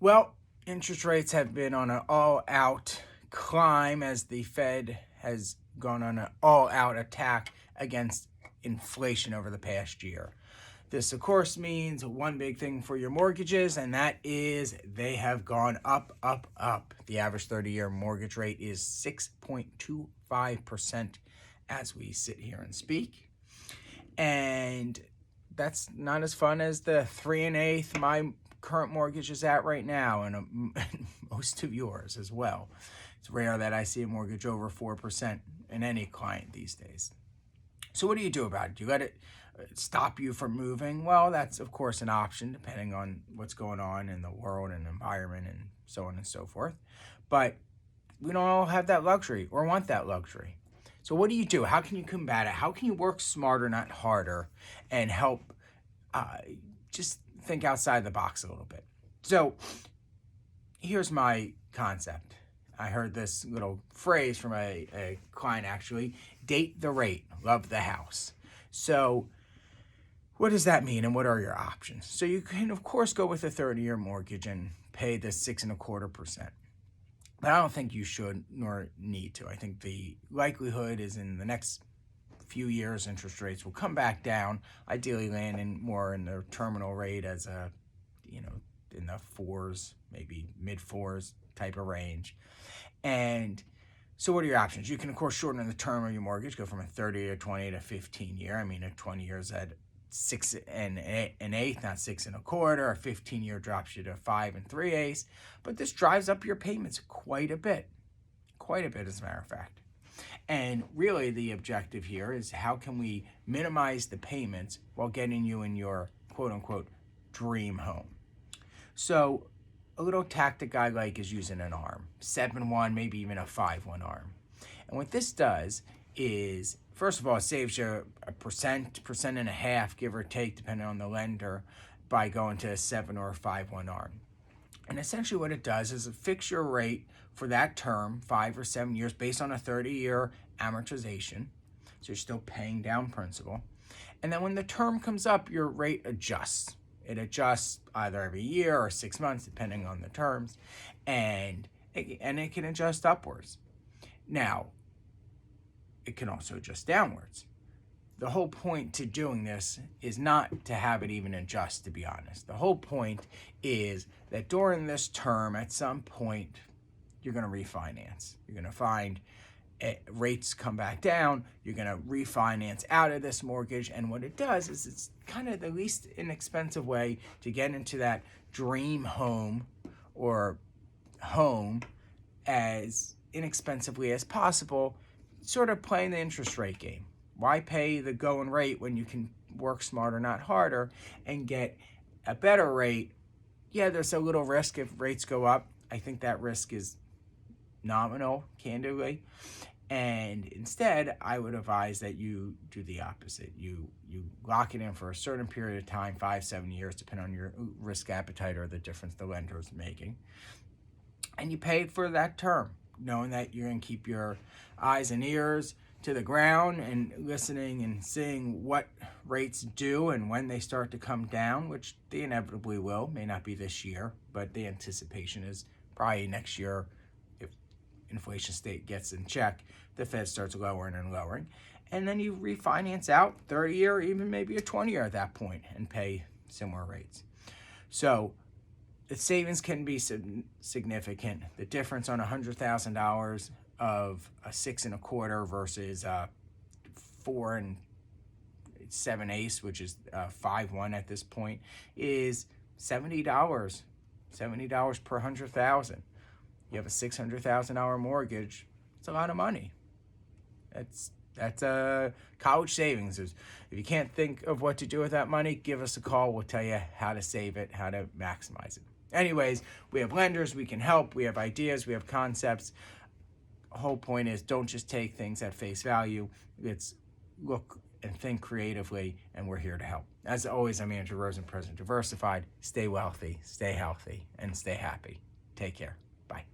Well, interest rates have been on an all-out climb as the Fed has gone on an all-out attack against inflation over the past year. This, of course, means one big thing for your mortgages, and that is they have gone up, up, up. The average 30-year mortgage rate is 6.25% as we sit here and speak. And that's not as fun as the 3 1/8 my current mortgage is at right now, and most of yours as well. It's rare that I see a mortgage over 4% in any client these days. So what do you do about it? Do you let it stop you from moving? Well, that's of course an option depending on what's going on in the world and environment and so on and so forth. But we don't all have that luxury or want that luxury. So what do you do? How can you combat it? How can you work smarter, not harder, and help just think outside the box a little bit? So here's my concept. I heard this little phrase from a client actually: date the rate, love the house. So what does that mean, and what are your options? So you can, of course, go with a 30-year mortgage and pay the 6.25%. But I don't think you should nor need to. I think the likelihood is in the next few years, interest rates will come back down, ideally landing more in the terminal rate as in the fours, maybe mid fours type of range. And so what are your options? You can, of course, shorten the term of your mortgage, go from a 30 to 20 to 15 year. I mean, at 20 years at 6 1/8, not 6 1/4. A 15-year drops you to 5 3/8. But this drives up your payments quite a bit, as a matter of fact. And really the objective here is how can we minimize the payments while getting you in your quote-unquote dream home. So a little tactic I like is using an arm, 7-1, maybe even a 5-1 arm. And what this does is, first of all, it saves you a percent and a half, give or take, depending on the lender, by going to a 7 or a 5-1 arm. And essentially what it does is it fix your rate for that term, 5 or 7 years, based on a 30-year amortization. So you're still paying down principal. And then when the term comes up, your rate adjusts. It adjusts either every year or 6 months, depending on the terms, and it can adjust upwards. Now, it can also adjust downwards. The whole point to doing this is not to have it even adjust, to be honest. The whole point is that during this term, at some point, you're going to refinance. You're going to find rates come back down. You're going to refinance out of this mortgage. And what it does is it's kind of the least inexpensive way to get into that dream home or home as inexpensively as possible, sort of playing the interest rate game. Why pay the going rate when you can work smarter, not harder, and get a better rate? Yeah, there's a little risk if rates go up. I think that risk is nominal, candidly. And instead, I would advise that you do the opposite. You lock it in for a certain period of time, 5, 7 years, depending on your risk appetite or the difference the lender is making. And you pay for that term, knowing that you're going to keep your eyes and ears to the ground and listening and seeing what rates do and when they start to come down, which they inevitably will. May not be this year, but the anticipation is probably next year. If inflation state gets in check, the Fed starts lowering and lowering. And then you refinance out 30-year, even maybe a 20-year at that point, and pay similar rates. So the savings can be significant. The difference on $100,000 of a 6 1/4 versus 4 7/8, which is 5-1 at this point, is $70. $70 per 100,000. You have a $600,000 mortgage. It's a lot of money. That's college savings. If you can't think of what to do with that money, give us a call. We'll tell you how to save it, how to maximize it. Anyways, we have lenders, we can help, we have ideas, we have concepts. The whole point is don't just take things at face value. Let's look and think creatively, and we're here to help. As always, I'm Andrew Rosen, President Diversified. Stay wealthy, stay healthy, and stay happy. Take care. Bye.